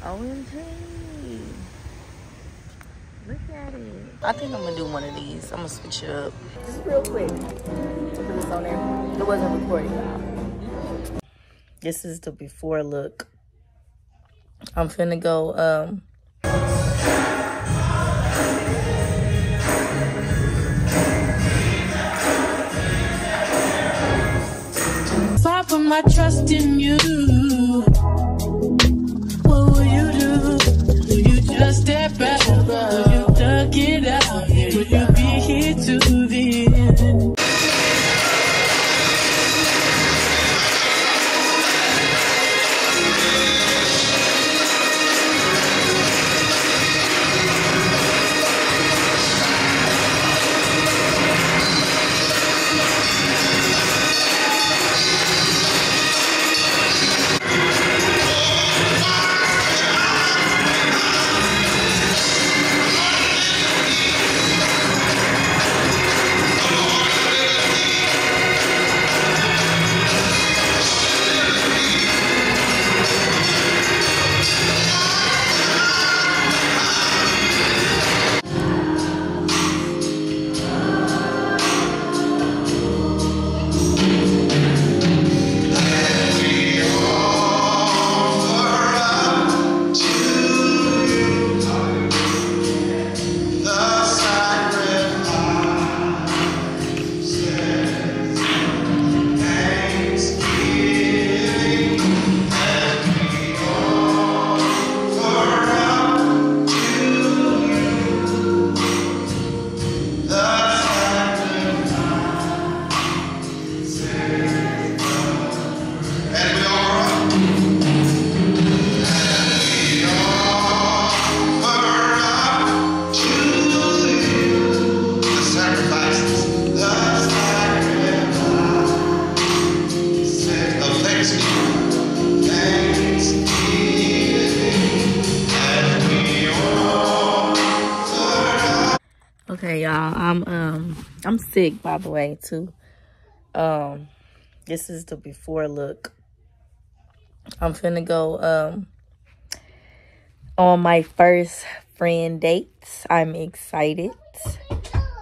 OMG. Look at it. I think I'm gonna do one of these. I'm gonna switch it up. Just real quick. Put this on there. It wasn't recording, y'all. This is the before look. I'm finna go, If I put my trust in you, what will you do? Will you just step back? Will you duck it out? Will you be here to the end? okay, y'all, I'm sick, by the way, too. This is the before look. I'm finna go, on my first friend dates. I'm excited.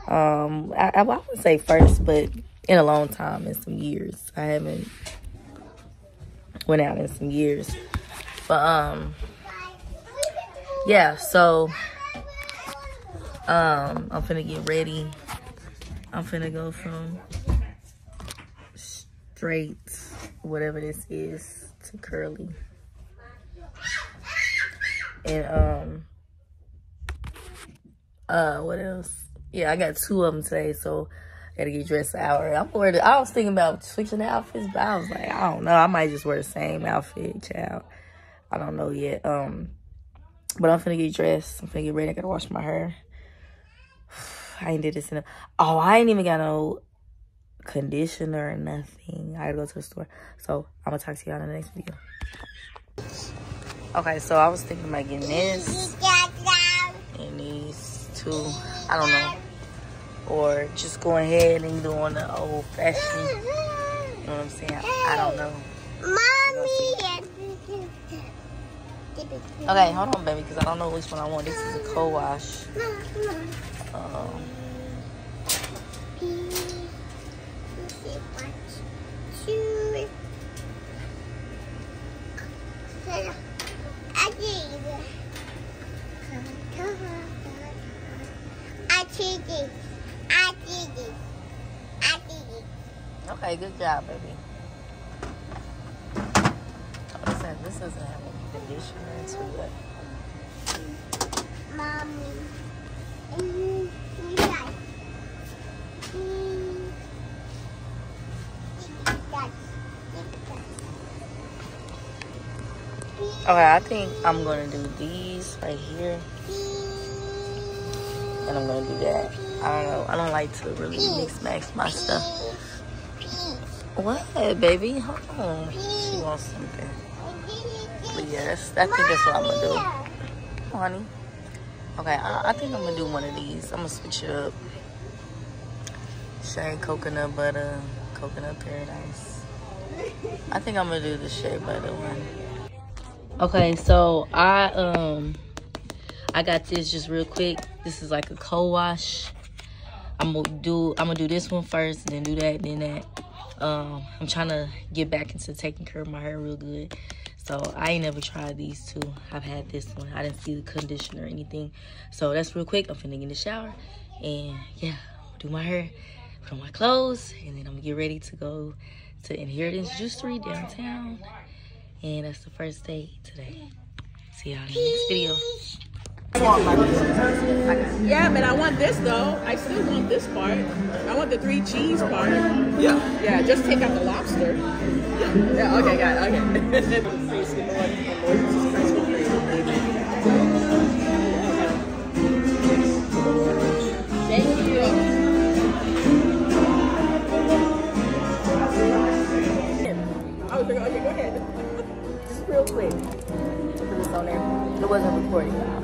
I wouldn't say first, but in a long time, in some years. I haven't went out in some years. But, yeah, so, I'm finna get ready. I'm finna go from straight, whatever this is, to curly. And, what else? Yeah, I got 2 of them today, so gotta get dressed out. I'm worried. I was thinking about switching the outfits, but I was like, I don't know. I might just wear the same outfit, child. I don't know yet. But I'm finna get dressed. I'm finna get ready. I gotta wash my hair. I ain't did this in I ain't even got no conditioner or nothing. I gotta go to the store. So I'm gonna talk to y'all in the next video. Okay, so I was thinking about getting this and these 2. I don't know. Or just going ahead and doing the old fashioned. You know what I'm saying? I don't know. Okay, hold on, baby, because I don't know which one I want. This is a co-wash. Okay, good job, baby. This doesn't have any conditioner into it. Mommy. Okay, I think I'm gonna do these right here. And I'm gonna do that. I don't know. I don't like to really mix match my stuff. What, baby? Hold on. She wants something. But yeah, I think that's what I'm gonna do. Oh, honey. Okay, I think I'm gonna do one of these. I'm gonna switch it up. Shea coconut butter, coconut paradise. I think I'm gonna do the shea butter one. Okay, so I got this just real quick. This is like a co-wash. I'm gonna do this one first, and then do that, and then that. I'm trying to get back into taking care of my hair real good. So I ain't never tried these two. I've had this one. I didn't see the conditioner or anything. So that's real quick. I'm finna get in the shower, and yeah, do my hair, put on my clothes, and then I'm gonna get ready to go to Inheritance Juicery downtown. And that's the first day today. See y'all in the next video. Yeah, but I want this though. I still want this part. I want the 3 cheese part. Yeah. Yeah, just take out the lobster. Yeah, okay, got it, okay. Praise the Lord, our Lord Jesus Christ, we pray. Amen. Thank you. Okay, go ahead. Just real quick. Put this on there. It wasn't recording, y'all.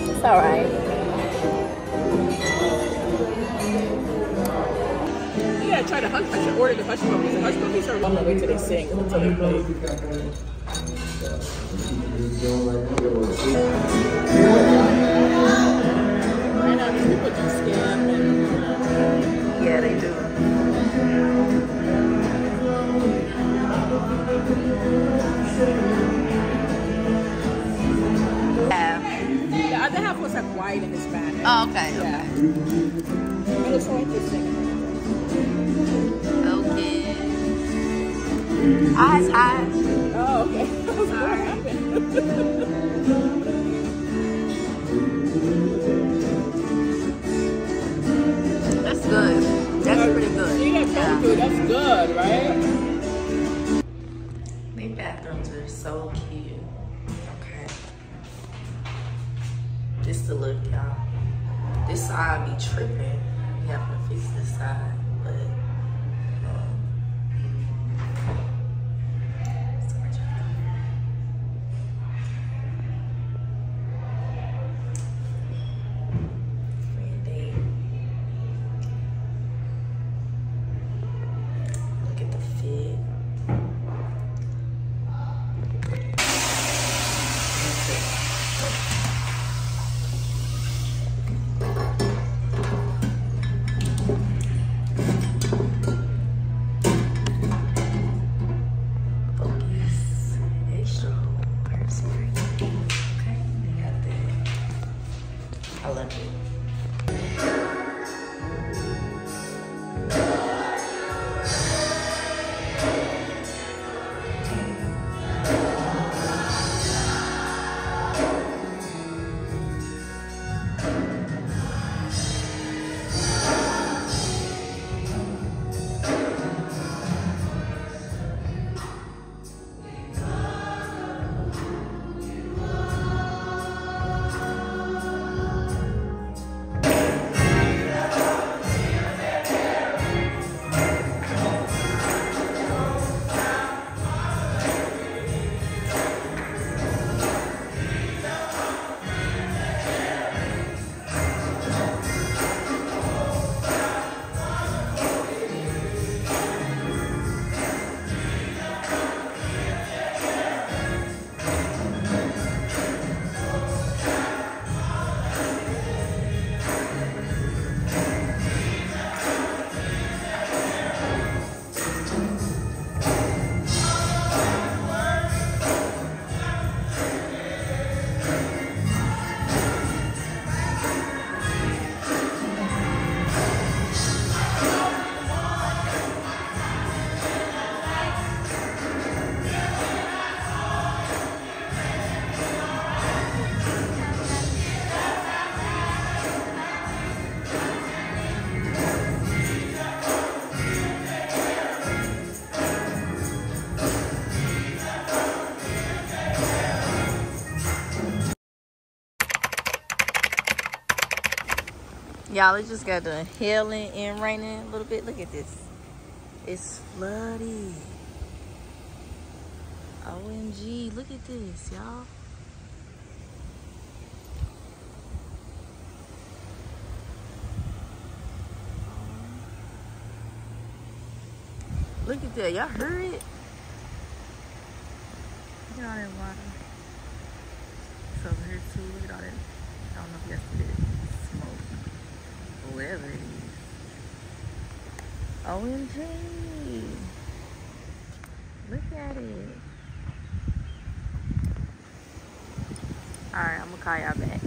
It's alright. Yeah, try to hush. I should order the hush puppies. The hush puppies are long way till they sing, until they play. I know these people just scam and Yeah, they do. the other half was like white and Hispanic. Oh, okay. Yeah. It looks so interesting. Okay. Eyes high. Oh, okay. That's good. That's pretty good. See, I told you, that's good, right? These bathrooms are so cute. Okay. This the look, y'all. This side be tripping. We have to fix this side, but so much friend date. Look at the fit. I love it. Y'all, it just got done hailing and raining a little bit. Look at this. It's flooded. OMG, look at this, y'all. Look Look at that. Y'all heard it? Look at all that water. It's over here too. Look at all that. I don't know if that's the smoke or whatever it is. OMG. Look at it. Alright, I'm gonna call y'all back.